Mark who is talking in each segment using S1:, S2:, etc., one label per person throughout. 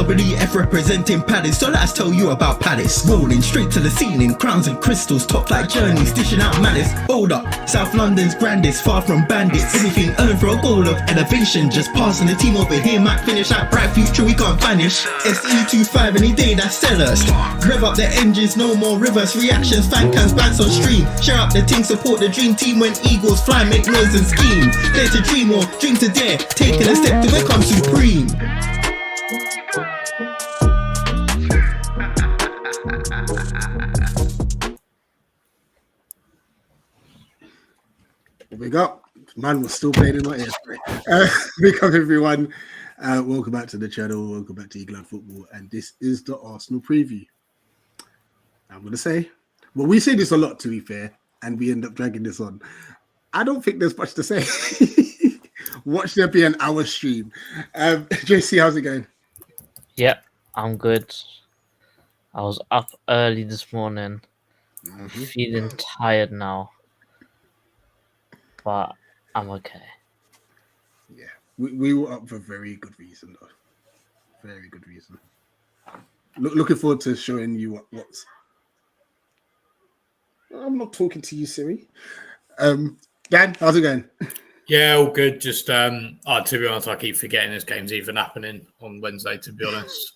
S1: WF representing Palace, so let's tell you about Palace. Rolling straight to the ceiling, crowns and crystals, top like journeys, dishing out malice. Hold up, South London's grandest, far from bandits. Anything earned for a goal of elevation, just passing the team over here might finish out. Bright future we can't vanish. SE25 any day, that's sellers. Rev up the engines, no more reverse reactions. Fan cams, bands on stream. Share up the team, support the dream team when Eagles fly, make noise and scheme. Dare to dream or dream to dare, taking a step to become supreme.
S2: Big up. Man was still playing in my ears. Big up, everyone. Welcome back to the channel. Welcome back to England Football. And this is the Arsenal preview. I'm going to say, well, we say this a lot, to be fair, and we end up dragging this on. I don't think there's much to say. Watch there be an hour stream. JC, how's it going?
S3: Yeah, I'm good. I was up early this morning. Feeling tired now. But I'm okay.
S2: Yeah, we were up for a very good reason, though. Very good reason. Looking forward to showing you what's. I'm not talking to you, Siri. Dan, how's it going?
S4: Yeah, all good. Just to be honest, I keep forgetting this game's even happening on Wednesday. To be honest,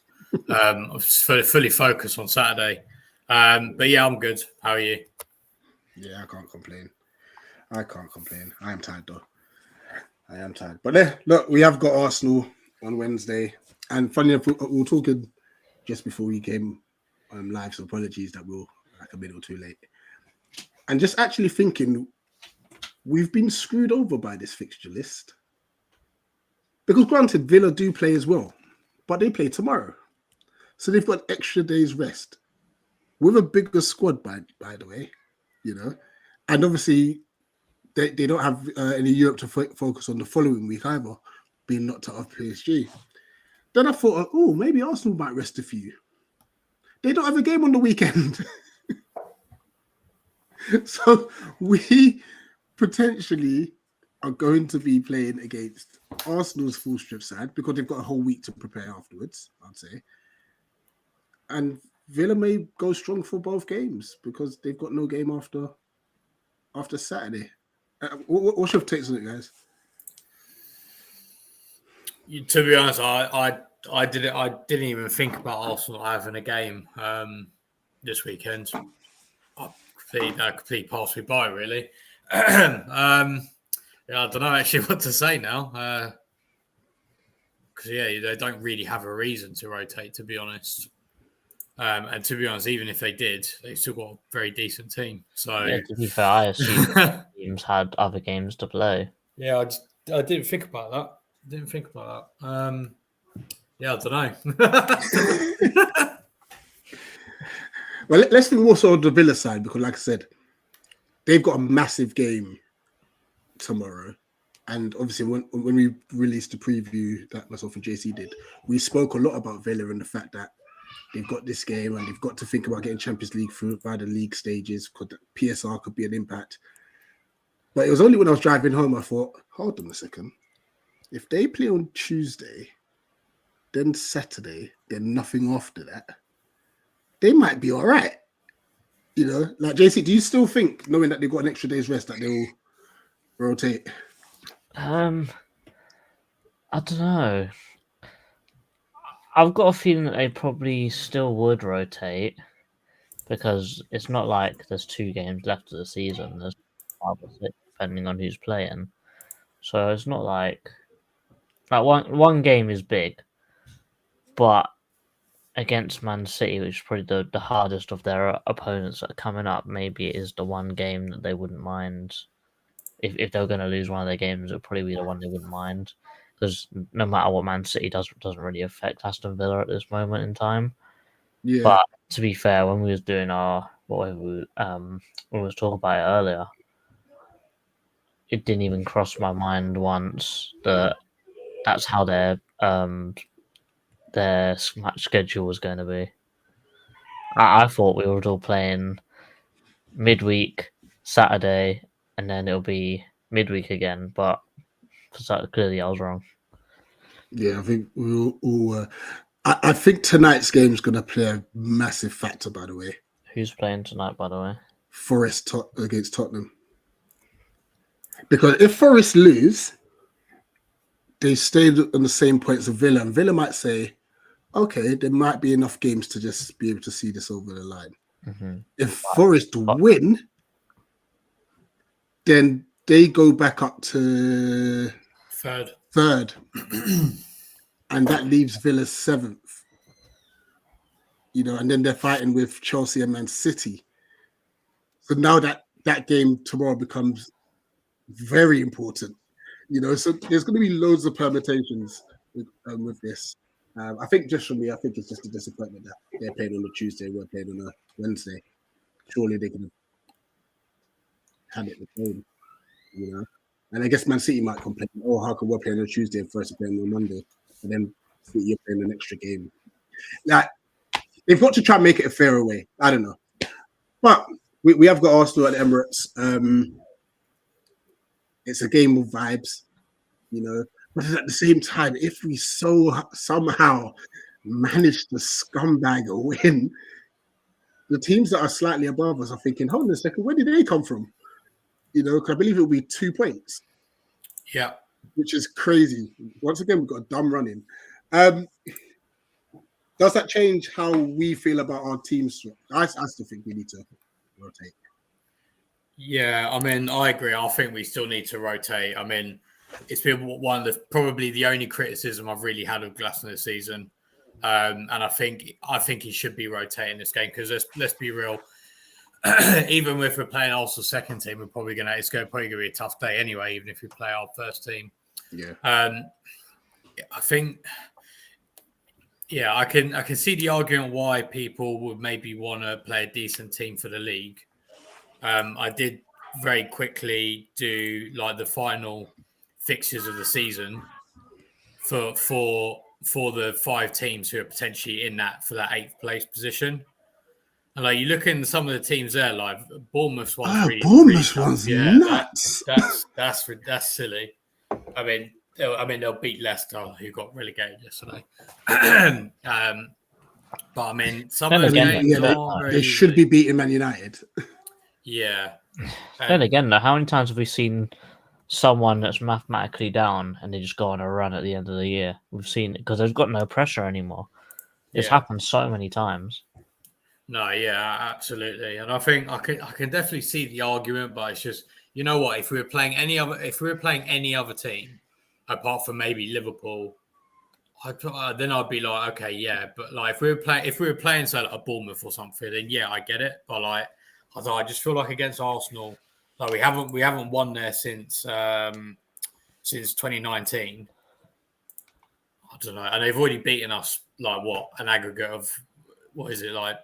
S4: I'm fully focused on Saturday. But yeah, I'm good. How are you?
S2: Yeah, I can't complain. I am tired though. I am tired. But look, we have got Arsenal on Wednesday. And funny enough, we were talking just before we came live, so apologies that we're like a minute or two late. And just actually thinking, we've been screwed over by this fixture list. Because granted, Villa do play as well, but they play tomorrow. So they've got extra days rest. With a bigger squad, by the way, you know. And obviously, they don't have any Europe to focus on the following week either, being knocked out of PSG. Then I thought, oh, maybe Arsenal might rest a few. They don't have a game on the weekend. So we potentially are going to be playing against Arsenal's full strip side because they've got a whole week to prepare afterwards, I'd say. And Villa may go strong for both games because they've got no game after Saturday. What's your takes on it, guys?
S4: To be honest, I didn't even think about Arsenal having a game this weekend. That completely passed me by, really. Yeah, I don't know actually what to say now. Because they don't really have a reason to rotate, to be honest. And to be honest, even if they did, they still got a very decent team. So
S3: yeah, to be fair, I assume teams had other games to play.
S4: Yeah, I didn't think about that. Yeah, I don't know.
S2: Well, let's think more so on the Villa side because, like I said, they've got a massive game tomorrow. And obviously, when we released the preview that myself and JC did, we spoke a lot about Villa and the fact that they've got this game and they've got to think about getting Champions League through by the league stages because PSR could be an impact. But it was only when I was driving home I thought, hold on a second. If they play on Tuesday, then Saturday, then nothing after that, they might be all right. You know, like JC, do you still think, knowing that they've got an extra day's rest, that they will rotate?
S3: I don't know. I've got a feeling that they probably still would rotate because it's not like there's 2 games left of the season. There's 5 or 6, depending on who's playing. So it's not like one game is big, but against Man City, which is probably the hardest of their opponents that are coming up, maybe it is the one game that they wouldn't mind. If they're going to lose one of their games, it would probably be the one they wouldn't mind. Because no matter what Man City does, it doesn't really affect Aston Villa at this moment in time. Yeah. But to be fair, when we was doing we was talking about it earlier, it didn't even cross my mind once that that's how their match schedule was going to be. I thought we were all playing midweek Saturday, and then it'll be midweek again. But clearly, I was wrong.
S2: Yeah, I think we all I think tonight's game is going to play a massive factor, by the way.
S3: Who's playing tonight, by the way?
S2: Forest against Tottenham. Because if Forest lose, they stayed on the same points as Villa, and Villa might say, okay, there might be enough games to just be able to see this over the line.
S3: Mm-hmm.
S2: If Forest win, then they go back up to third. And that leaves Villa 7th. And then they're fighting with Chelsea and Man City. So now that game tomorrow becomes very important. So there's going to be loads of permutations with this. I think just for me, I think it's just a disappointment that they're playing on a Tuesday, we're playing on a Wednesday. Surely they could have had it the same, And I guess Man City might complain, oh, how come we're playing on Tuesday and first playing on Monday? And then City are playing an extra game. They've got to try and make it a fairer way. I don't know. But we have got Arsenal at the Emirates. It's a game of vibes, But at the same time, if we somehow manage to scumbag a win, the teams that are slightly above us are thinking, hold on a second, where did they come from? Because I believe it will be 2 points.
S4: Yeah.
S2: Which is crazy. Once again, we've got a dumb running. Does that change how we feel about our teams? I still think we need to rotate.
S4: Yeah, I agree. I think we still need to rotate. It's been one of probably the only criticism I've really had of Glasner this season. And I think he should be rotating this game because let's be real. Even if we're playing Arsenal's second team, it's probably gonna be a tough day anyway, even if we play our first team.
S2: Yeah.
S4: I think I can see the argument why people would maybe want to play a decent team for the league. I did very quickly do like the final fixtures of the season for the 5 teams who are potentially in that for that 8th place position. And like you look in some of the teams there, like Bournemouth's one's
S2: Bournemouth's one's nuts.
S4: That's silly. They'll beat Leicester, who got relegated yesterday. But some of the games
S2: they should be beating Man United.
S4: Yeah.
S3: Then again, though, how many times have we seen someone that's mathematically down and they just go on a run at the end of the year? We've seen it because they've got no pressure anymore. It's happened so many times.
S4: No, yeah, absolutely, and I think I can definitely see the argument, but it's just if we were playing any other team apart from maybe Liverpool, then I'd be like, okay, yeah, but like if we were playing say like a Bournemouth or something, then yeah, I get it, but like I just feel like against Arsenal, like we haven't won there since 2019. I don't know, and they've already beaten us like an aggregate of what is it like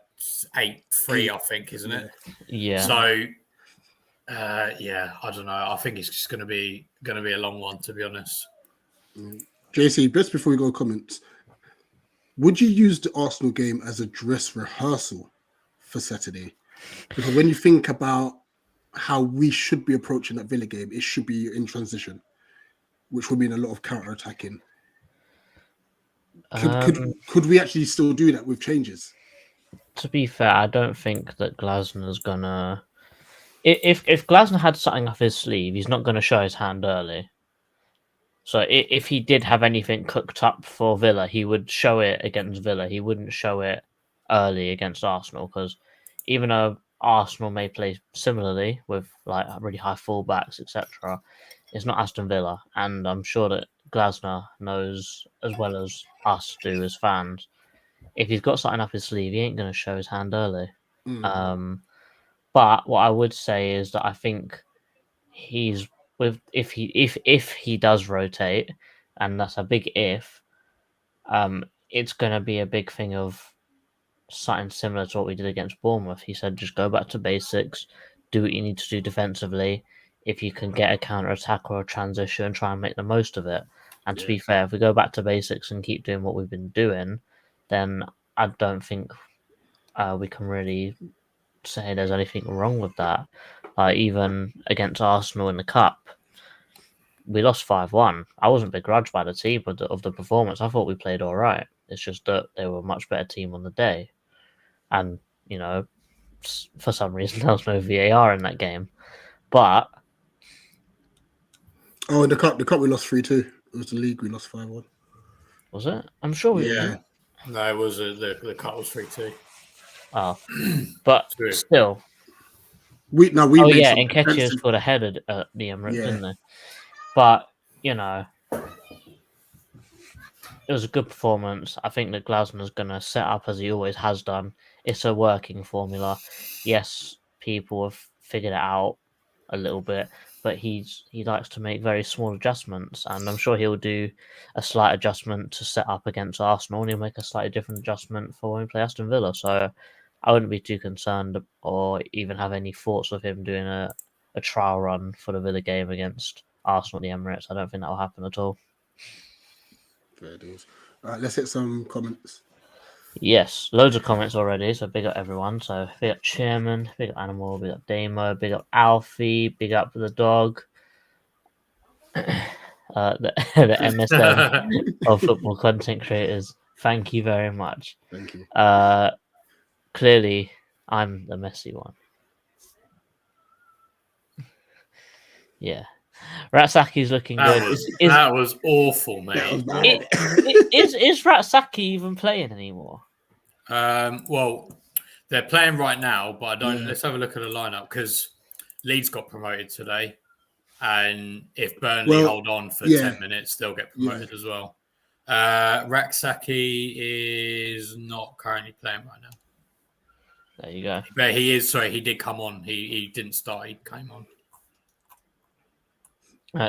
S4: 8-3, I think, isn't it?
S3: Yeah.
S4: So, I don't know. I think it's just going to be a long one, to be honest.
S2: JC, just before we go comments, would you use the Arsenal game as a dress rehearsal for Saturday? Because when you think about how we should be approaching that Villa game, it should be in transition, which would mean a lot of counter-attacking. Could we actually still do that with changes?
S3: To be fair, I don't think that Glasner's gonna. If Glasner had something up his sleeve, he's not gonna show his hand early. So if he did have anything cooked up for Villa, he would show it against Villa. He wouldn't show it early against Arsenal because even though Arsenal may play similarly with like really high fullbacks, etc., it's not Aston Villa, and I'm sure that Glasner knows as well as us do as fans. If he's got something up his sleeve, he ain't going to show his hand early. But what I would say is that I think he's if he does rotate, and that's a big if, it's going to be a big thing of something similar to what we did against Bournemouth. He said, just go back to basics, do what you need to do defensively. If you can get a counter attack or a transition, try and make the most of it. And to be fair, if we go back to basics and keep doing what we've been doing, then I don't think we can really say there's anything wrong with that. Even against Arsenal in the Cup, we lost 5-1. I wasn't begrudged by the team of the performance. I thought we played all right. It's just that they were a much better team on the day, and for some reason there was no VAR in that game. But
S2: in the cup we lost 3-2. It was the league we lost 5-1.
S3: was it? I'm sure we.
S4: Yeah. No, it was the cut was 3-2.
S3: Oh, but
S4: True.
S3: still.
S2: We
S3: Oh
S2: made
S3: yeah,
S2: some
S3: Nketiah
S2: defensive-
S3: scored ahead at the Emirates,
S2: Yeah.
S3: didn't they? But it was a good performance. I think that Glasner's going to set up as he always has done. It's a working formula. Yes, people have figured it out a little bit, but he likes to make very small adjustments, and I'm sure he'll do a slight adjustment to set up against Arsenal, and he'll make a slightly different adjustment for when we play Aston Villa. So I wouldn't be too concerned or even have any thoughts of him doing a trial run for the Villa game against Arsenal at the Emirates. I don't think that will happen at all.
S2: Fair dues. All right, let's hit some comments.
S3: Yes, loads of comments already, so big up everyone. So big up Chairman, big up Animal, big up Damo, big up Alfie, big up the dog. The MSM of football content creators. Thank you very much.
S2: Thank you.
S3: Clearly, I'm the messy one. Yeah. Ratsaki's looking good.
S4: That was awful, mate.
S2: That was bad.
S3: Is Ratsaki even playing anymore?
S4: Well, they're playing right now, but I don't.
S2: Yeah.
S4: Let's have a look at the lineup because Leeds got promoted today, and if Burnley hold on for 10 minutes, they'll get promoted as well. Raksaki is not currently playing right now.
S3: There you go.
S4: But he is. Sorry, he did come on. He didn't start. He came on.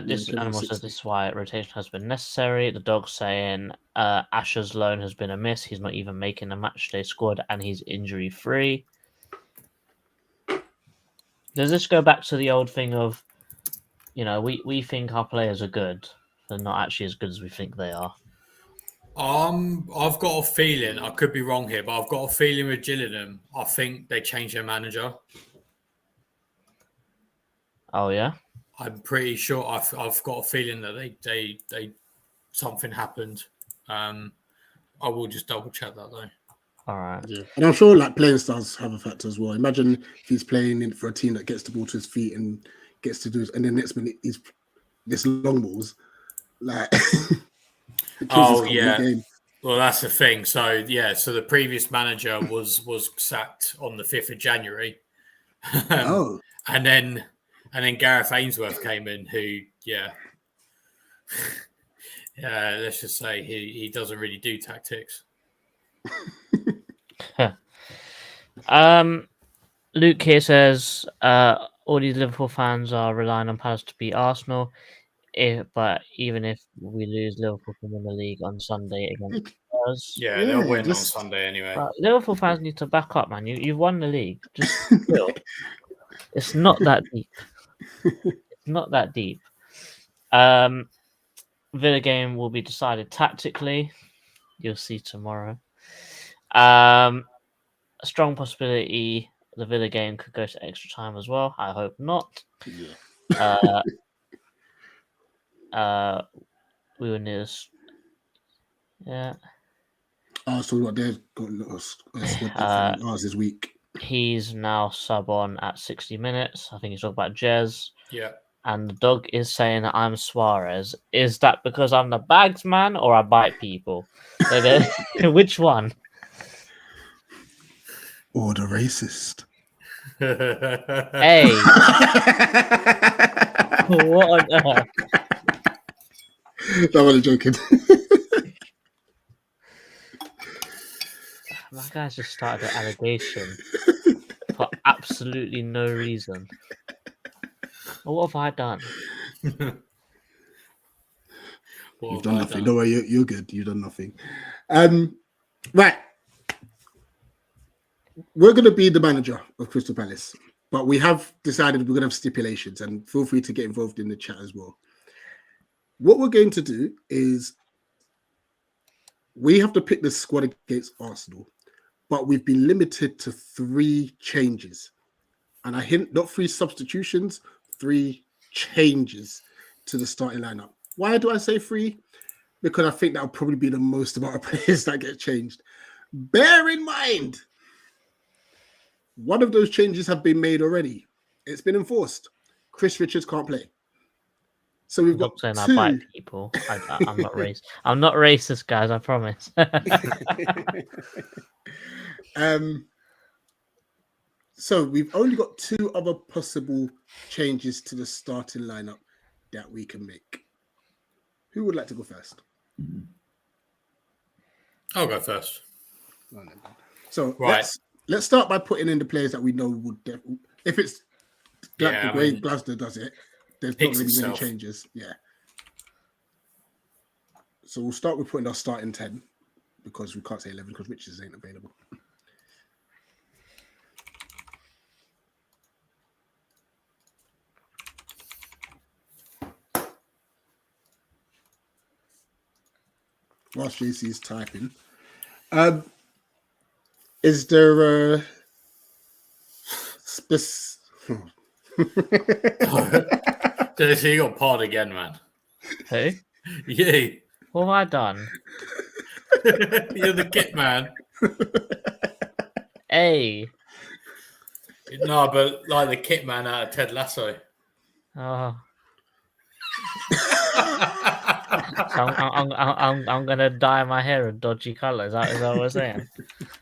S3: This animal says this is why rotation has been necessary. The dog's saying Asher's loan has been a miss. He's not even making a matchday squad and he's injury free. Does this go back to the old thing of, we think our players are good. They're not actually as good as we think they are.
S4: I've got a feeling, I could be wrong here, but I've got a feeling with Gillingham, I think they changed their manager.
S3: Oh, yeah?
S4: I'm pretty sure I've got a feeling that they something happened. I will just double check that though.
S3: All right.
S2: Yeah. And I'm sure playing styles have a factor as well. Imagine if he's playing for a team that gets the ball to his feet and gets to do it, and then next minute he's this long balls.
S4: Oh yeah. Well, that's the thing. So so the previous manager was sacked on the 5th of January. And then Gareth Ainsworth came in, who, let's just say he doesn't really do tactics.
S3: Luke here says all these Liverpool fans are relying on Palace to beat Arsenal. But even if we lose, Liverpool can win the league on Sunday against us.
S4: Yeah, they'll win on Sunday anyway.
S3: But Liverpool fans need to back up, man. You've won the league. Just chill. It's not that deep. It's not that deep. Villa game will be decided tactically. You'll see tomorrow. A strong possibility the Villa game could go to extra time as well. I hope not.
S2: Yeah.
S3: We were near this. Yeah.
S2: So what they've got ours this week.
S3: He's now sub on at 60 minutes. I think he's talking about Jez.
S4: Yeah.
S3: And the dog is saying that I'm Suarez. Is that because I'm the bags man or I bite people? Which one?
S2: Or the racist.
S3: Hey. What on earth?
S2: No, I'm only joking.
S3: My guy's just started an allegation for absolutely no reason. What have I done?
S2: You've done nothing. Don't worry, you're good. You've done nothing. Right. We're going to be the manager of Crystal Palace, but we have decided we're going to have stipulations, and feel free to get involved in the chat as well. What we're going to do is we have to pick the squad against Arsenal, but we've been limited to 3 changes. And I hint, not 3 substitutions, 3 changes to the starting lineup. Why do I say 3? because I think that'll probably be the most amount of players that get changed. Bear in mind, one of those changes have been made already. It's been enforced. Chris Richards can't play. So we've got
S3: I'm not saying
S2: two.
S3: I bite people. I'm not racist. I'm not racist, guys. I promise.
S2: So we've only got two other possible changes to the starting lineup that we can make. Who would like to go first?
S4: I'll go first.
S2: So
S4: Right.
S2: let's start by putting in the players that we know would definitely. If it's the way Glasner does it, there's not going to be many changes. Yeah. So we'll start with putting our starting 10 because we can't say 11 because Richards ain't available. Whilst JC's typing, is there a
S4: JC, you got pod again, man.
S3: Who?
S4: Yeah.
S3: What have I done?
S4: You're the kit man.
S3: Hey.
S4: No, but like the kit man out of Ted Lasso.
S3: Oh. So I'm gonna dye my hair a dodgy colour. Is that what we're saying?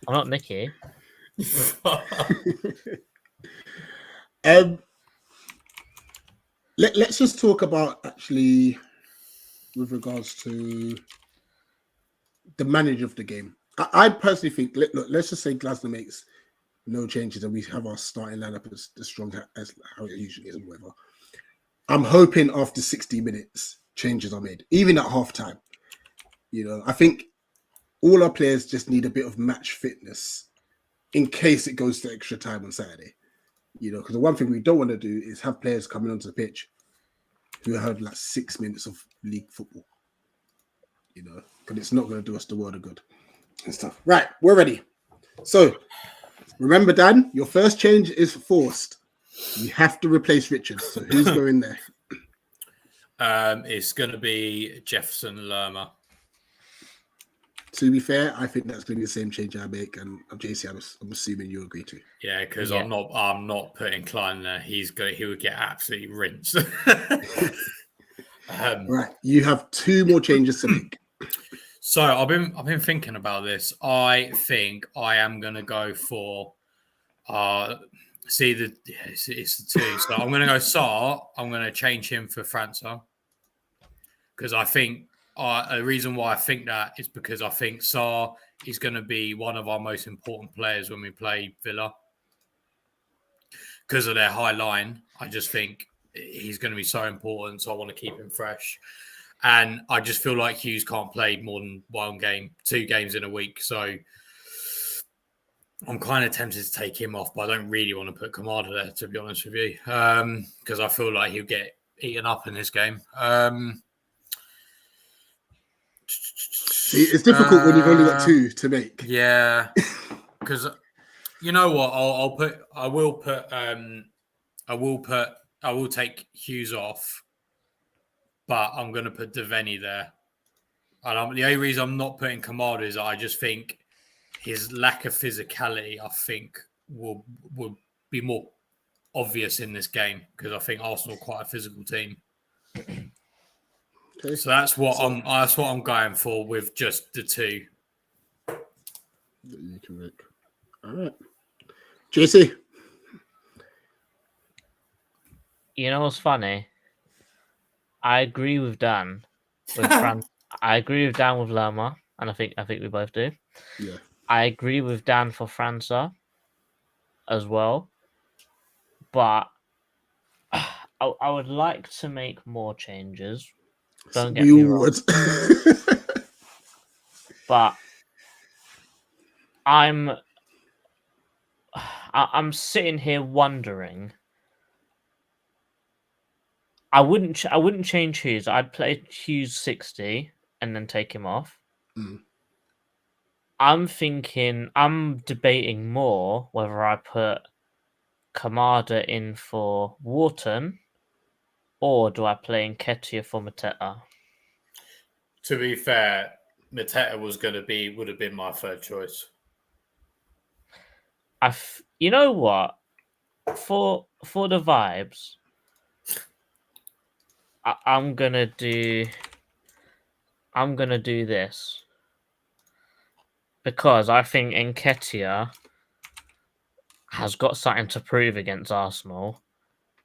S3: I'm not Nicky.
S2: Let's just talk about actually with regards to the manager of the game. I personally think, look, let's just say Glasner makes no changes and we have our starting lineup as strong as how it usually is and whatever. I'm hoping after 60 minutes, changes are made, even at halftime. You know, I think all our players just need a bit of match fitness in case it goes to extra time on Saturday. You know, because the one thing we don't want to do is have players coming onto the pitch who have like 6 minutes of league football. You know, because it's not going to do us the world of good and stuff. Right, we're ready. So remember, Dan, your first change is forced. You have to replace Richards. So who's going there?
S4: It's going to be Jefferson Lerma.
S2: To be fair, I think that's going to be the same change I make, and JC, I'm assuming you agree to.
S4: Yeah, because I'm not putting Klein there. He would get absolutely rinsed.
S2: Right, you have two more changes to make.
S4: So I've been thinking about this. I think I am going to go for it's the two. So I'm going to go Saar. I'm going to change him for França because I think a reason why I think that is because I think Saar is going to be one of our most important players when we play Villa because of their high line. I just think he's going to be so important, so I want to keep him fresh. And I just feel like Hughes can't play more than 2 games in a week. So I'm kind of tempted to take him off, but I don't really want to put Kamada there, to be honest with you, because I feel like he'll get eaten up in this game.
S2: See, it's difficult when you've only got two to make.
S4: Yeah, because you know what? I will take Hughes off, but I'm going to put Devaney there. And the only reason I'm not putting Kamada is I just think his lack of physicality, I think, will be more obvious in this game because I think Arsenal are quite a physical team. Okay. So that's what I'm going for with just the two.
S2: You can make. All right, JC.
S3: You know what's funny? I agree with Dan. I agree with Dan with Lerma, and I think we both do.
S2: Yeah.
S3: I agree with Dan for França as well, but I would like to make more changes. Don't get me wrong. But I'm sitting here wondering. I wouldn't change Hughes. I'd play Hughes 60 and then take him off.
S2: Mm.
S3: I'm debating more whether I put Kamada in for Wharton or do I play Nketiah for Mateta?
S4: To be fair, Mateta would have been my third choice.
S3: You know what? For the vibes, I'm gonna do this because I think Nketiah has got something to prove against Arsenal,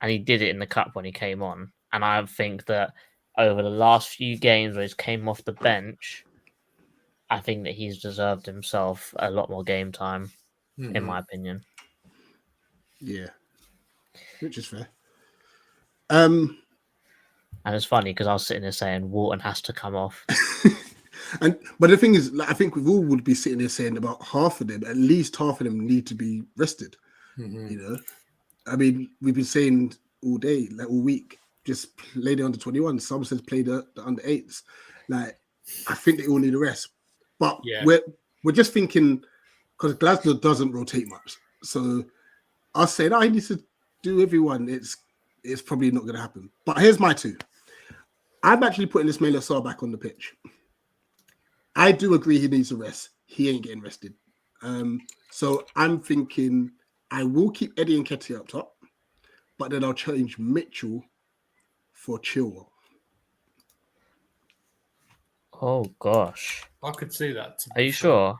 S3: and he did it in the cup when he came on. And I think that over the last few games where he's came off the bench, I think that he's deserved himself a lot more game time, in my opinion.
S2: Yeah, which is fair.
S3: And it's funny because I was sitting there saying Wharton has to come off.
S2: But the thing is, like, I think we all would be sitting there saying about half of them, at least half of them need to be rested. You know, I mean, we've been saying all day, like all week, just play the under 21. Some says play the under 8s. Like, I think they all need a rest. But we're just thinking because Glasner doesn't rotate much. So us saying, he needs to do everyone. It's probably not going to happen. But here's my two. I'm actually putting Ismaila Sarr back on the pitch. I do agree he needs a rest. He ain't getting rested. So I'm thinking I will keep Eddie Nketiah up top, but then I'll change Mitchell for Chilwell.
S3: Oh gosh,
S4: I could see that.
S3: Are you sure?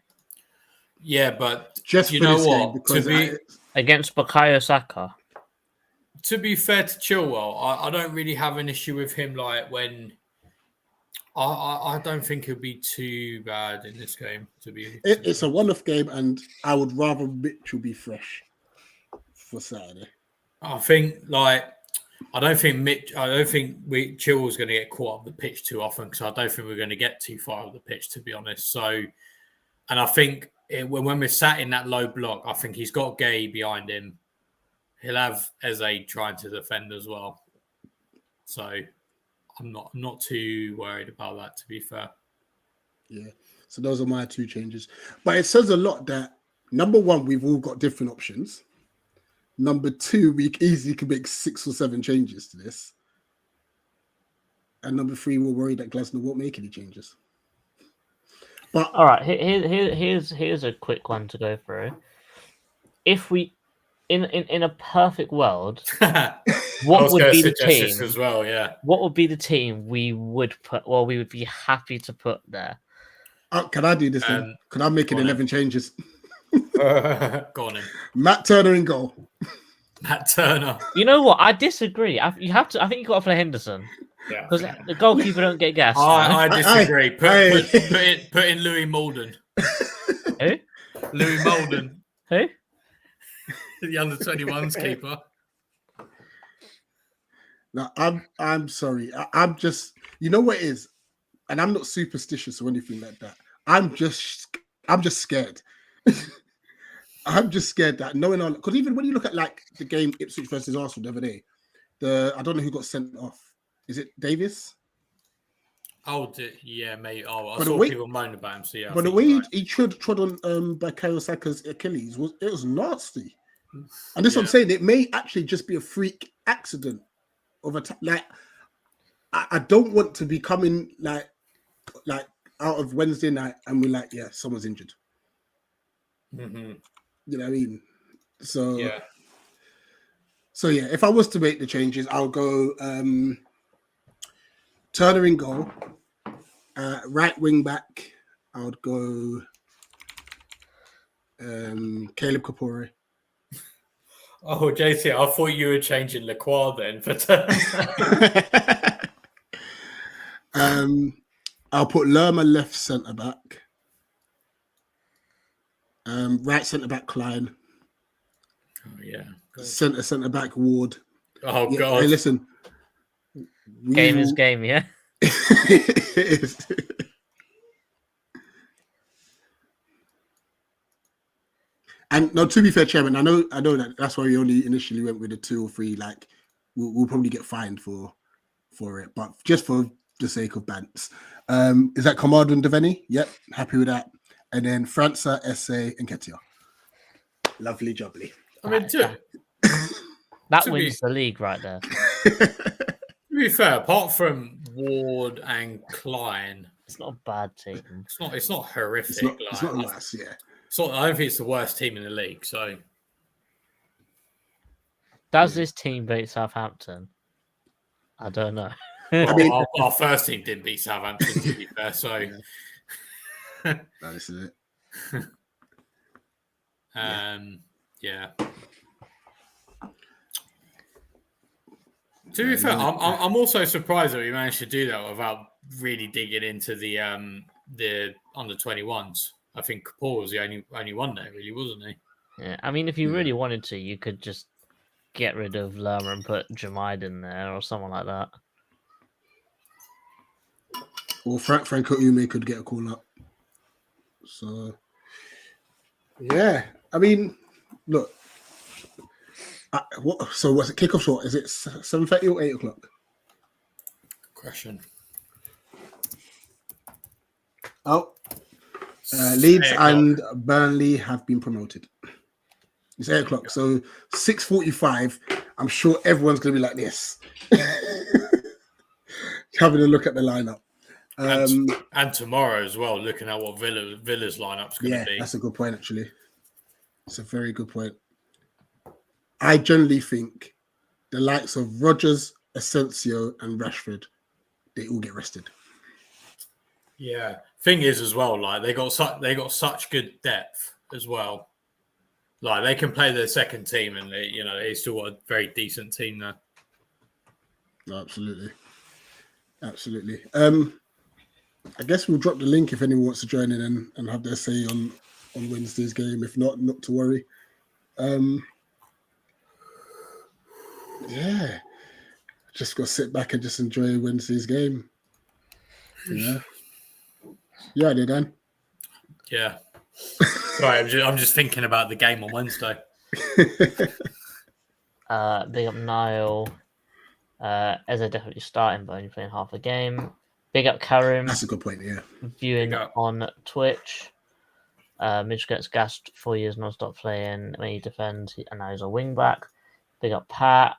S4: Yeah, but
S2: just
S4: you know what?
S3: Against Bukayo Saka.
S4: To be fair to Chilwell, I don't really have an issue with him. Like when I don't think he'll be too bad in this game. It's
S2: a one-off game, and I would rather Mitchell be fresh for Saturday.
S4: I think I don't think Chilwell's going to get caught up the pitch too often because I don't think we're going to get too far up the pitch, to be honest. So, and I think when we're sat in that low block, I think he's got Gay behind him. He'll have Eze trying to defend as well. So I'm not too worried about that, to be fair.
S2: Yeah. So those are my two changes. But it says a lot that, number one, we've all got different options. Number two, we easily could make 6 or 7 changes to this. And number three, we're worried that Glasner won't make any changes. But
S3: all right, here's a quick one to go through. If we in a perfect world, what would be the team
S4: as well? Yeah,
S3: what would be the team we would put? Well, we would be happy to put there.
S2: Can I do this then? Can I make it 11 changes?
S4: Go on in.
S2: Matt Turner in goal.
S4: Matt Turner.
S3: You know what? I disagree. I think you got to play Henderson.
S4: Yeah,
S3: because the goalkeeper don't get gas.
S4: I disagree. Put in Louis Molden.
S3: Who?
S4: Louis Molden.
S3: Who?
S4: The under 21s keeper.
S2: No, I'm sorry. I'm just, you know what it is, and I'm not superstitious or anything like that. I'm just scared. I'm just scared that knowing on, because even when you look at like the game Ipswich versus Arsenal the other day, I don't know who got sent off. Is it Davis?
S4: Oh, yeah, mate. Oh, I saw people moan about him. So yeah,
S2: but the way he trod on Bukayo Saka's Achilles was nasty. And this is what I'm saying. It may actually just be a freak accident of a like. I don't want to be coming like out of Wednesday night and we're like, yeah, someone's injured.
S4: Mm-hmm.
S2: You know what I mean? So
S4: yeah.
S2: If I was to make the changes, I'll go Turner in goal, right wing back. I would go Caleb Kapore.
S4: Oh, JC, I thought you were changing Lacroix then for Turner.
S2: I'll put Lerma left centre back. Right centre back Klein.
S4: Oh yeah.
S2: Centre back Ward.
S4: Oh God.
S2: Hey, listen.
S3: Game is game, yeah.
S2: It is. And no, to be fair, Chairman, I know that's why we only initially went with a 2 or 3. Like, we'll probably get fined for it, but just for the sake of bants, is that Kamado and Devaney? Yep, happy with that. And then França, Esse, and Nketiah. Lovely jubbly.
S4: I mean,
S3: that wins the league right there.
S4: To be fair, apart from Ward and Klein,
S3: It's not a bad team.
S4: It's not horrific.
S2: It's not worse. Yeah.
S4: I don't think it's the worst team in the league. So
S3: Does this team beat Southampton? I don't know.
S2: I mean-
S4: our first team didn't beat Southampton, to be fair. So
S2: No, this is it.
S4: yeah. To be fair, I'm also surprised that we managed to do that without really digging into the under 21s. I think Paul was the only one there, really, wasn't he?
S3: Yeah, I mean, if you really wanted to, you could just get rid of Lerma and put Jamide in there or someone like that.
S2: Or Franco Ume could get a call up. So, yeah. I mean, look. So what's it? Kickoff short? Is it 7:30 or 8 o'clock?
S4: Question.
S2: Oh, Leeds and Burnley have been promoted. It's 8 o'clock. So 6:45. I'm sure everyone's going to be like this, having a look at the lineup.
S4: And tomorrow as well, looking at what Villa's lineup's going to be.
S2: That's a good point, actually. It's a very good point. I generally think the likes of Rodgers, Asensio, and Rashford, they all get rested.
S4: Yeah. Thing is, as well, like they got such good depth as well. Like they can play their second team, and they still got a very decent team there.
S2: Absolutely. I guess we'll drop the link if anyone wants to join in and have their say on Wednesday's game. If not to worry. Yeah, just got to sit back and just enjoy Wednesday's game. Yeah, I did, Dan.
S4: Yeah. Sorry, I'm just thinking about the game on Wednesday.
S3: Big up Niall. Eze definitely starting, but only playing half a game. Big up Karim.
S2: That's a good point. Yeah,
S3: Viewing on Twitch. Mitch gets gassed 4 years non-stop playing when he defends, and now he's a wing back. Big up Pat.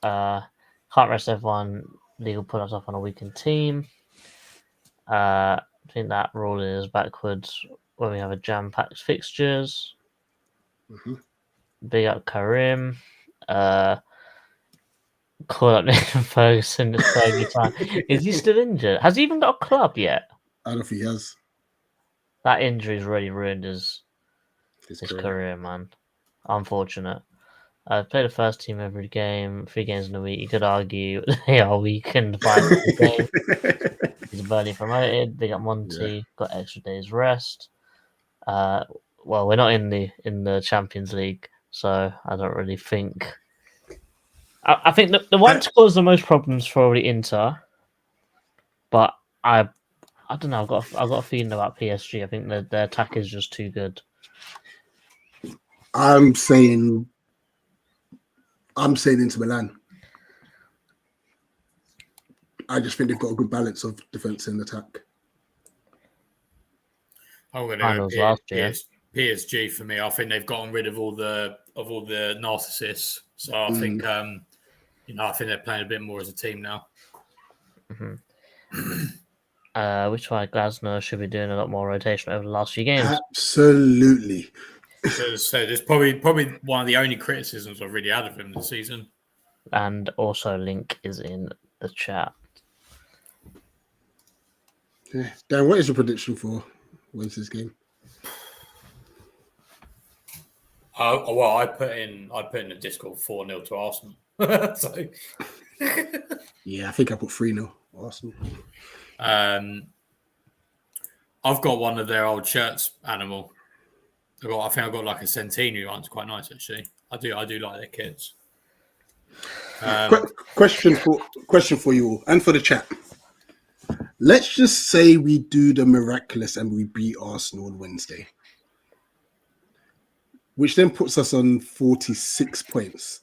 S3: Can't rest everyone. Legal put us off on a weakened team. I think that rule is backwards when we have a jam-packed fixtures.
S2: Mm-hmm.
S3: Big up Karim. Call up Nathan Ferguson this Fergie time. Is he still injured? Has he even got a club yet?
S2: I don't know if he has.
S3: That injury's really ruined his career, man. Unfortunate. Play the first team every game, 3 games in a week. You could argue they are weakened by the game. He's Burnley promoted. Big up Monty. Got extra days rest. Well, we're not in the Champions League, so I don't really think. I think the one to cause the most problems for probably Inter, but I don't know. I've got a feeling about PSG. I think their attack is just too good.
S2: I'm saying Inter Milan. I just think they've got a good balance of defense and attack.
S4: I'm going to go PSG for me. I think they've gotten rid of all the narcissists. So I think I think they're playing a bit more as a team now.
S3: Mm-hmm. Which why Glasner should be doing a lot more rotation over the last few games.
S2: Absolutely.
S4: So there's probably one of the only criticisms I've really had of him this season.
S3: And also, link is in the chat.
S2: Yeah. Dan, what is your prediction for Wednesday's game?
S4: Well, I put in the Discord 4-0 to Arsenal. So
S2: yeah, I think I put 3-0 Arsenal.
S4: I've got one of their old shirts, Animal. I think I've got like a Centenary one. It's quite nice, actually. I do like their kits.
S2: Question for you all and for the chat. Let's just say we do the miraculous and we beat Arsenal on Wednesday, which then puts us on 46 points,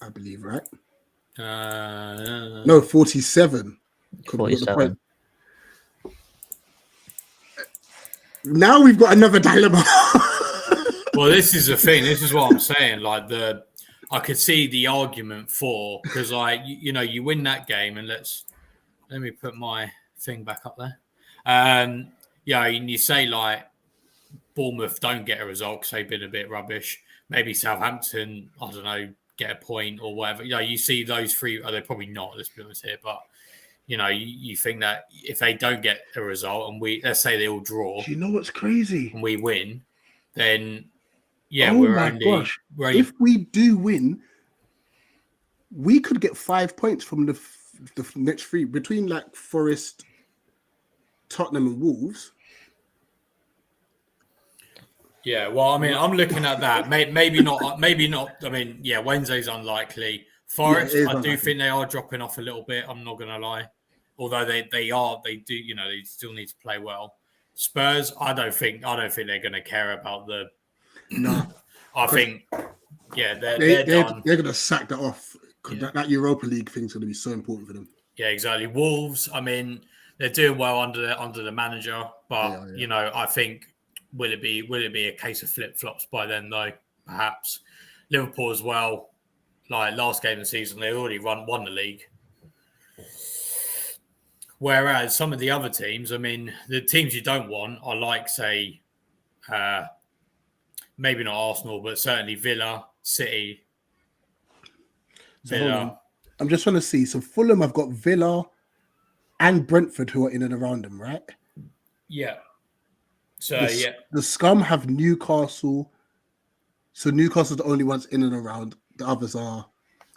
S2: I believe, right? No, 47.
S3: 47.
S2: Now we've got another dilemma.
S4: Well, this is the thing. This is what I'm saying. Like I could see the argument for, because you win that game, and let me put my thing back up there. Yeah, and you say like Bournemouth don't get a result because they've been a bit rubbish. Maybe Southampton, I don't know, get a point or whatever. You see those three. They're probably not. Let's be honest here, but you think that if they don't get a result and let's say they all draw
S2: Do you know what's crazy?
S4: and we win, then
S2: Oh
S4: we're
S2: my
S4: only,
S2: gosh! If we do win, we could get 5 points from the next three between like Forest, Tottenham, and Wolves.
S4: Yeah, well, I mean, I'm looking at that. Maybe not. Maybe not. I mean, Wednesday's unlikely. Forest, I do think they are dropping off a little bit. I'm not going to lie. Although they do. They still need to play well. Spurs, I don't think they're going to care about the.
S2: No,
S4: I think, they're done.
S2: They're going to sack that off because that Europa League thing's going to be so important for them.
S4: Yeah, exactly. Wolves, I mean, they're doing well under the manager, but I think. Will it be a case of flip-flops by then, though? Perhaps. Liverpool as well. Like last game of the season, they already won the league. Whereas some of the other teams, I mean, the teams you don't want are like, say, maybe not Arsenal, but certainly Villa, City. Villa.
S2: I'm just trying to see. So Fulham have got Villa and Brentford who are in and around them, right?
S4: Yeah. So,
S2: the Scum have Newcastle. So Newcastle's the only ones in and around. The others are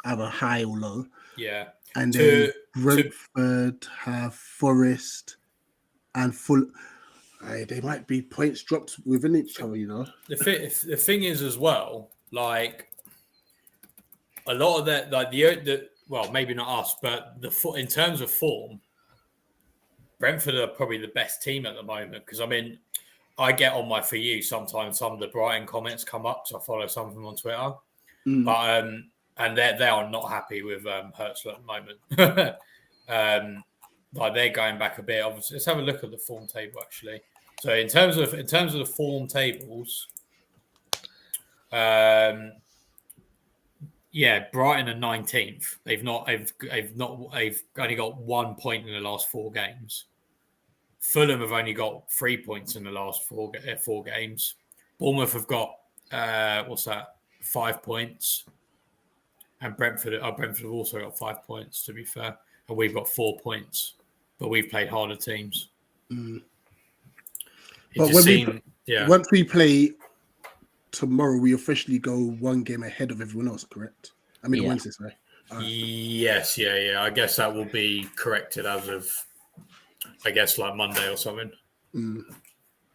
S2: either high or low.
S4: Yeah.
S2: And then Brentford have Forest and Full. They might be points dropped within each other,
S4: The thing is as well, like a lot of that, like well, maybe not us, but in terms of form, Brentford are probably the best team at the moment because I mean. I get on my For You sometimes. Some of the Brighton comments come up, so I follow some of them on Twitter. But and they are not happy with Hertzler at the moment. Like they're going back a bit. Obviously, let's have a look at the form table actually. So in terms of the form tables, Brighton are 19th. They've only got 1 point in the last 4 games. Fulham have only got 3 points in the last four games. Bournemouth have got 5 points, and Brentford have also got 5 points. To be fair, and we've got 4 points, but we've played harder teams.
S2: But once we play tomorrow, we officially go 1 game ahead of everyone else. Correct? I mean, Wednesday, sorry.
S4: Yes, I guess that will be corrected as of. I guess like Monday or something.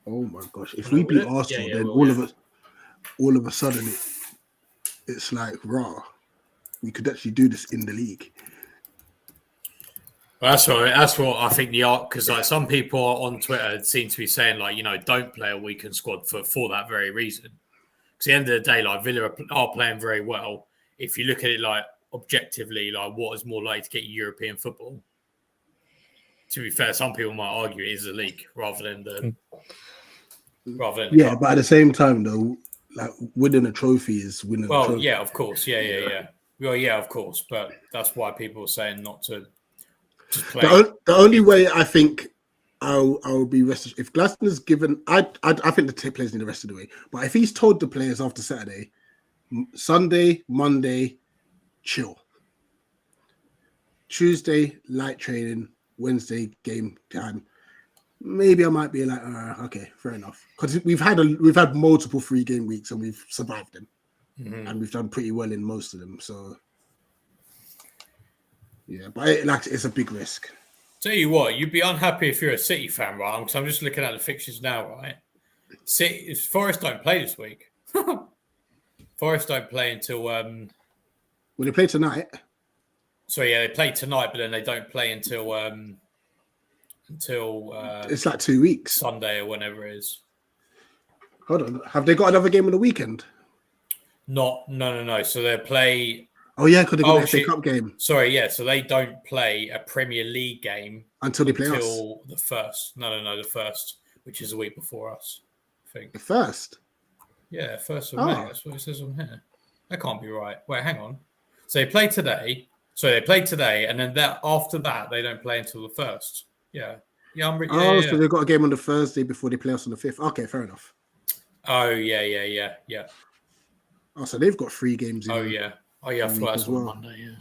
S2: Oh my gosh! If we beat Arsenal, then all of a sudden, it's like raw. We could actually do this in the league.
S4: Well, that's what I think because like some people on Twitter seem to be saying like don't play a weakened squad for that very reason. Because at the end of the day, like Villa are playing very well. If you look at it like objectively, like what is more likely to get you European football. To be fair, some people might argue it is the league rather than the cup.
S2: But at the same time, though, like winning a trophy is winning.
S4: Well,
S2: a trophy.
S4: yeah, of course, yeah. Well, yeah, of course, but that's why people are saying not to just play.
S2: The only way I think I'll be rested if Glasner's given. I think the players need the rest of the way. But if he's told the players after Saturday, Sunday, Monday, chill. Tuesday, light training. Wednesday game time, maybe I might be like, okay, fair enough. Because we've had multiple 3-game weeks and we've survived them, and we've done pretty well in most of them. So, yeah, but it's a big risk.
S4: Tell you what, you'd be unhappy if you're a City fan, right? So I'm just looking at the fixtures now, right? Forest don't play this week. Forest don't play until.
S2: Well, they play tonight.
S4: So they play tonight, but then they don't play until
S2: it's like 2 weeks,
S4: Sunday or whenever it is.
S2: Hold on, have they got another game on the weekend?
S4: No. So they play.
S2: Oh yeah, because they got the FA Cup game.
S4: Sorry, yeah. So they don't play a Premier League game
S2: until they play
S4: the first. No, the first, which is a week before us. I think
S2: the first.
S4: Yeah, 1st of May. That's what it says on here. That can't be right. Wait, hang on. So they play today. So they played today, and then after that, they don't play until the 1st. Yeah. Yeah,
S2: Oh,
S4: yeah,
S2: so
S4: yeah.
S2: they've got a game on the Thursday before they play us on the 5th. Okay, fair enough.
S4: Oh, yeah.
S2: Oh, so they've got 3 games in
S4: Oh, yeah. Oh, yeah, I
S2: a
S4: thought
S2: week
S4: that's
S2: as
S4: on
S2: well.
S4: Monday, yeah.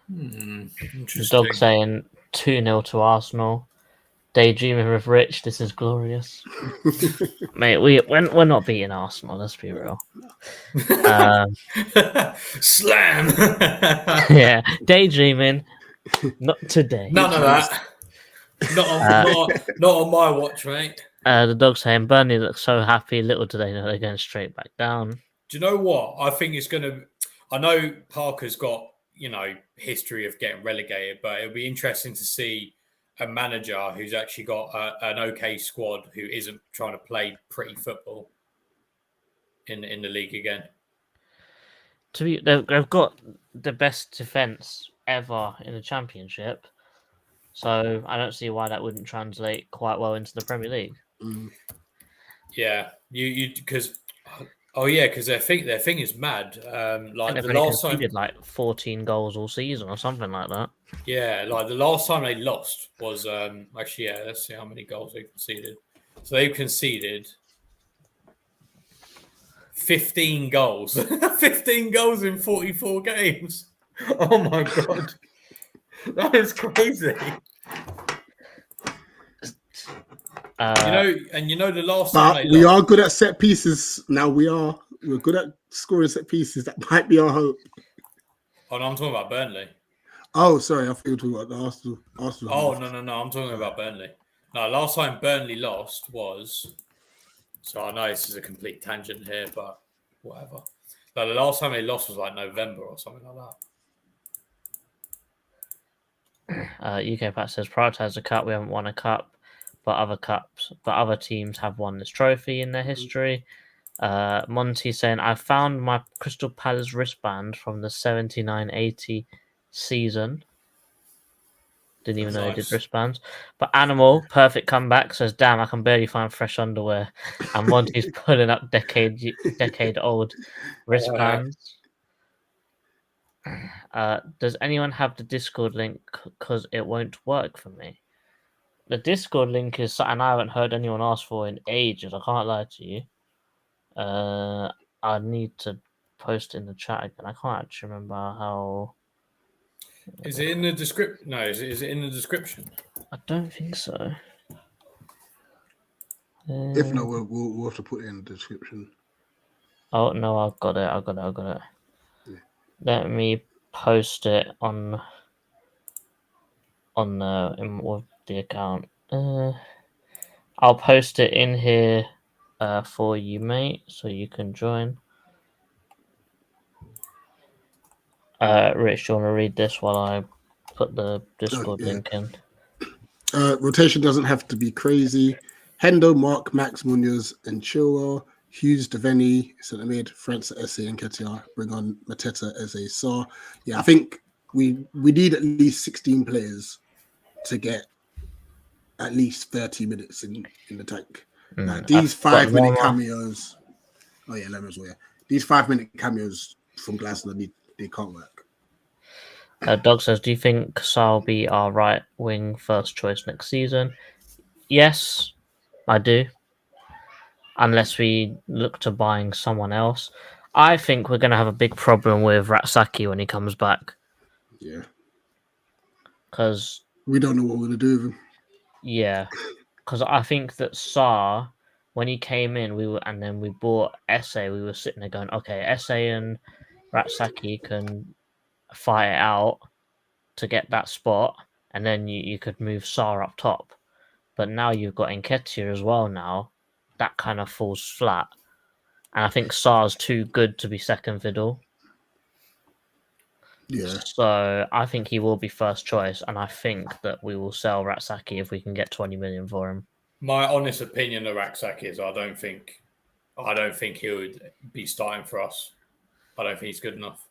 S3: The
S4: Interesting.
S3: dog saying 2-0 to Arsenal. Daydreaming with Rich, this is glorious. Mate, we're not beating Arsenal, let's be real.
S4: Slam!
S3: Yeah, daydreaming, not today.
S4: None of that. Not on my watch, mate.
S3: The dog saying Burnley looks so happy, little do they know they're going straight back down.
S4: Do you know what? I think it's going to. I know Parker's got, history of getting relegated, but it'll be interesting to see a manager who's actually got an okay squad who isn't trying to play pretty football in the league again.
S3: They've got the best defense ever in the Championship, so I don't see why that wouldn't translate quite well into the Premier League.
S4: Yeah, you because. Oh yeah, because their thing is mad. Like
S3: they've
S4: the
S3: only
S4: last time,
S3: conceded like 14 goals all season or something like that.
S4: yeah, like the last time they lost was actually, yeah. Let's see how many goals they conceded. So they've conceded 15 goals. 15 goals in 44 games. Oh my god, that is crazy. The last time
S2: But
S4: they
S2: we
S4: lost,
S2: are good at set pieces. Now we're good at scoring set pieces. That might be our hope.
S4: Oh no, I'm talking about Burnley.
S2: Oh, sorry, I thought you were talking about the Arsenal.
S4: Oh no, I'm talking about Burnley. No, last time Burnley lost was. So I know this is a complete tangent here, but whatever. Like the last time they lost was like November or something like that.
S3: UK Pat says prioritize the cup. We haven't won a cup, but other teams have won this trophy in their history. Monty saying I found my Crystal Palace wristband from the 79-80 season. Didn't even know they did wristbands. But Animal, perfect comeback, says, damn, I can barely find fresh underwear. And Monty's pulling up decade-old wristbands. Does anyone have the Discord link? Because it won't work for me. The Discord link is something I haven't heard anyone ask for in ages. I can't lie to you. I need to post in the chat again. I can't actually remember how...
S4: Is it in the description? No, is it in the description?
S3: I don't think so.
S2: If not, we'll have to put it in the description.
S3: Oh no, I've got it. Yeah. Let me post it with the account. I'll post it in here for you, mate, so you can join. Rich, do you want to read this while I put the Discord link in?
S2: Rotation doesn't have to be crazy. Hendo, Mark, Max, Munoz, and Chilwell. Hughes, Devaney, centre mid, Francis, Esse, and Ketia. Bring on Mateta as a Saar. Yeah, I think we need at least 16 players to get at least 30 minutes in the tank. These 5-minute cameos. Oh yeah, Lemon as well. Yeah. These 5-minute cameos from Glasner, they can't work.
S3: Dog says, do you think Saar will be our right wing first choice next season? Yes, I do. Unless we look to buying someone else. I think we're going to have a big problem with Ratsaki when he comes back.
S2: Yeah.
S3: Because
S2: we don't know what we're going to do with him.
S3: Yeah. Because I think that Saar, when he came in, we bought Esse, we were sitting there going, okay, Esse and Ratsaki can fight it out to get that spot, and then you could move Saar up top. But now you've got Nketiah as well now. That kind of falls flat. And I think Saar's too good to be second fiddle.
S2: Yeah.
S3: So I think he will be first choice, and I think that we will sell Ratsaki if we can get 20 million for him.
S4: My honest opinion of Ratsaki is I don't think he would be starting for us. I don't think he's good enough.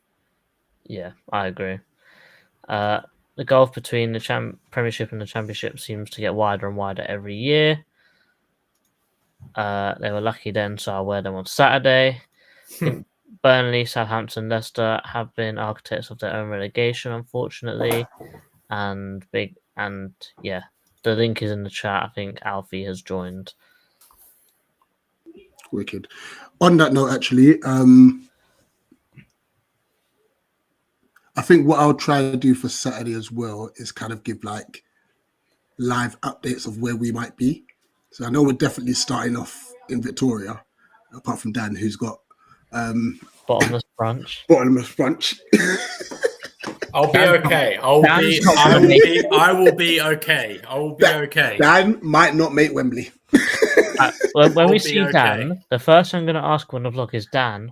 S3: Yeah, I agree. The gulf between the Premiership and the Championship seems to get wider and wider every year. They were lucky then, so I'll wear them on Saturday. I think Burnley, Southampton, Leicester have been architects of their own relegation, unfortunately, and And yeah, the link is in the chat. I think Alfie has joined.
S2: Wicked. On that note, actually, I think what I'll try to do for Saturday as well is kind of give like live updates of where we might be. So I know we're definitely starting off in Victoria, apart from Dan, who's got
S3: Bottomless brunch.
S2: bottomless brunch.
S4: I'll be okay. I will be okay. I will be okay.
S2: Dan might not make Wembley.
S3: When
S4: I'll
S3: we
S4: be
S3: see
S4: okay.
S3: Dan, the first thing I'm going to ask on the vlog is, Dan,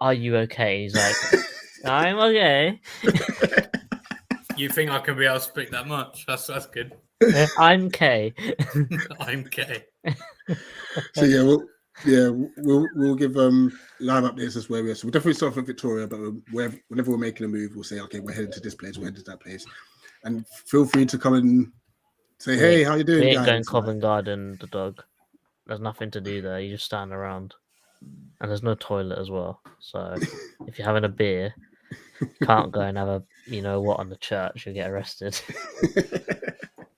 S3: are you okay? He's like, I'm okay.
S2: You
S4: think I can be able to speak that much? That's good.
S3: I'm K.
S4: I'm K.
S2: So we'll give live updates as where we are. So we'll definitely start from Victoria, but whenever we're making a move, we'll say, okay, we're heading to this place, we're heading to that place, and feel free to come and say, hey, how you doing,
S3: We ain't
S2: guys?
S3: going Covent Garden, the dog. There's nothing to do there. You just stand around, and there's no toilet as well. So if you're having a beer, you can't go and have a on the church. You'll get arrested.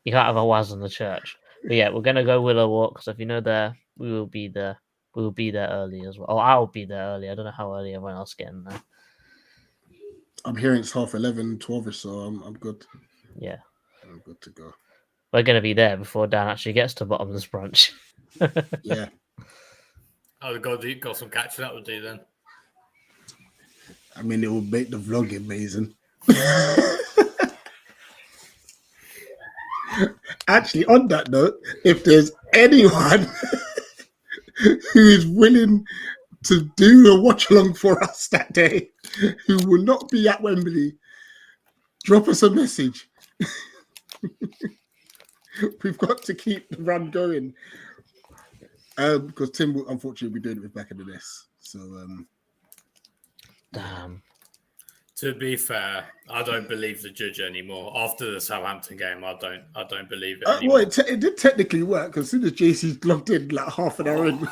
S3: You can't have a was on the church. But yeah, we're gonna go Willow Walk. So if you know there, we will be there. We will be there early as well. Oh, I'll be there early. I don't know how early everyone else getting there.
S2: I'm hearing it's 11:30, 12, so I'm good.
S3: Yeah,
S2: I'm good to go.
S3: we're gonna be there before Dan actually gets to bottomless brunch.
S2: Yeah.
S4: Oh, got some catching up to do then.
S2: I mean, it will make the vlog amazing. Actually, on that note, if there's anyone who is willing to do a watch along for us that day, who will not be at Wembley, drop us a message. We've got to keep the run going. Because Tim will unfortunately be doing it with Back in the Nest. So
S3: Damn.
S4: To be fair, I don't believe the judge anymore. After the Southampton game, I don't believe it anymore.
S2: well, it did technically work because as soon as JC logged in like half an hour in,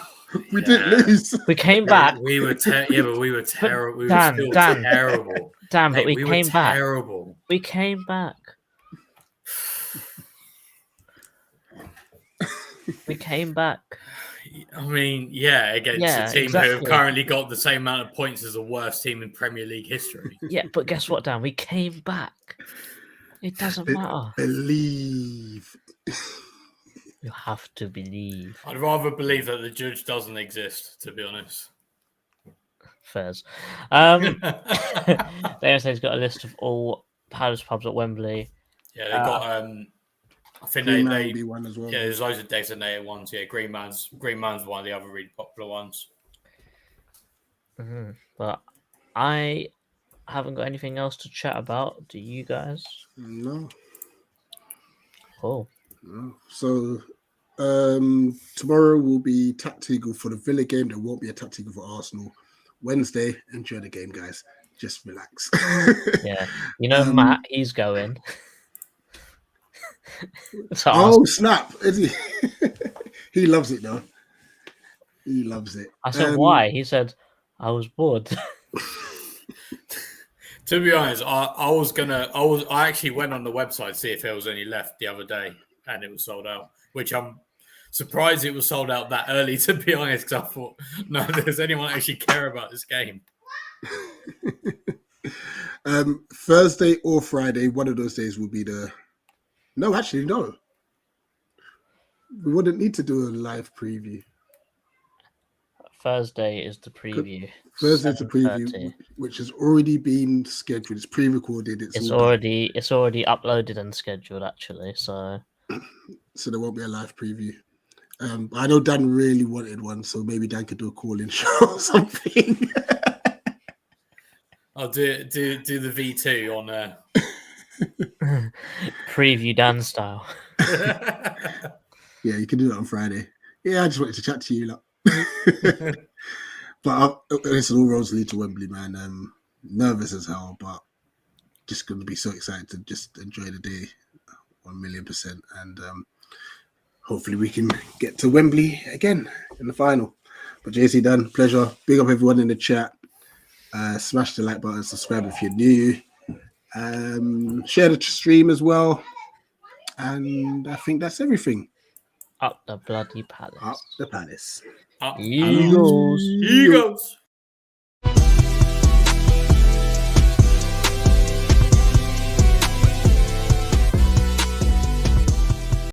S2: we didn't lose.
S3: We came back.
S4: We were but we were terrible. We were
S3: Dan,
S4: still
S3: Dan.
S4: terrible.
S3: Damn, but
S4: Mate,
S3: we came back.
S4: Terrible.
S3: We came back. We came back.
S4: I mean, yeah, against a team who have currently got the same amount of points as the worst team in Premier League history.
S3: Yeah, but guess what, Dan? We came back. It doesn't matter.
S2: Believe.
S3: You have to believe.
S4: I'd rather believe that the judge doesn't exist, to be honest.
S3: Fairs. They say he's got a list of all Palace pubs at Wembley.
S4: Yeah, they got. I think
S2: Green
S4: they
S2: Man will be one as well.
S4: Yeah, there's loads of designated ones. Yeah, Green Man's one of the other really popular ones.
S3: Mm-hmm. But I haven't got anything else to chat about. Do you guys?
S2: No.
S3: Oh.
S2: No. So tomorrow will be tactical for the Villa game. There won't be a tactical for Arsenal. Wednesday, enjoy the game, guys. Just relax.
S3: Yeah. You know, Matt, he's going.
S2: Snap. Is he? He loves it though. He loves it.
S3: I said, why? He said, I was bored.
S4: To be honest, I actually went on the website to see if there was any left the other day, and it was sold out, which I'm surprised it was sold out that early, to be honest, because I thought, no, does anyone actually care about this game?
S2: Thursday or Friday, one of those days will be the... No, actually, no. We wouldn't need to do a live preview.
S3: Thursday is the preview.
S2: Thursday's the preview, which has already been scheduled. It's pre-recorded. It's
S3: already uploaded and scheduled, actually. So
S2: there won't be a live preview. I know Dan really wanted one, so maybe Dan could do a call-in show or something.
S4: I'll do the V2 on there.
S3: Preview Dan style.
S2: Yeah, you can do that on Friday. Yeah, I just wanted to chat to you. Like. But listen, all roads lead to Wembley, man. Nervous as hell, but just going to be so excited to just enjoy the day 1,000,000%. And hopefully we can get to Wembley again in the final. But JC, Dan, pleasure. Big up everyone in the chat. Smash the like button, subscribe if you're new. Share the stream as well. And I think that's everything.
S3: Up the bloody palace.
S2: Up the palace.
S4: Up.
S3: Eagles.
S4: Eagles.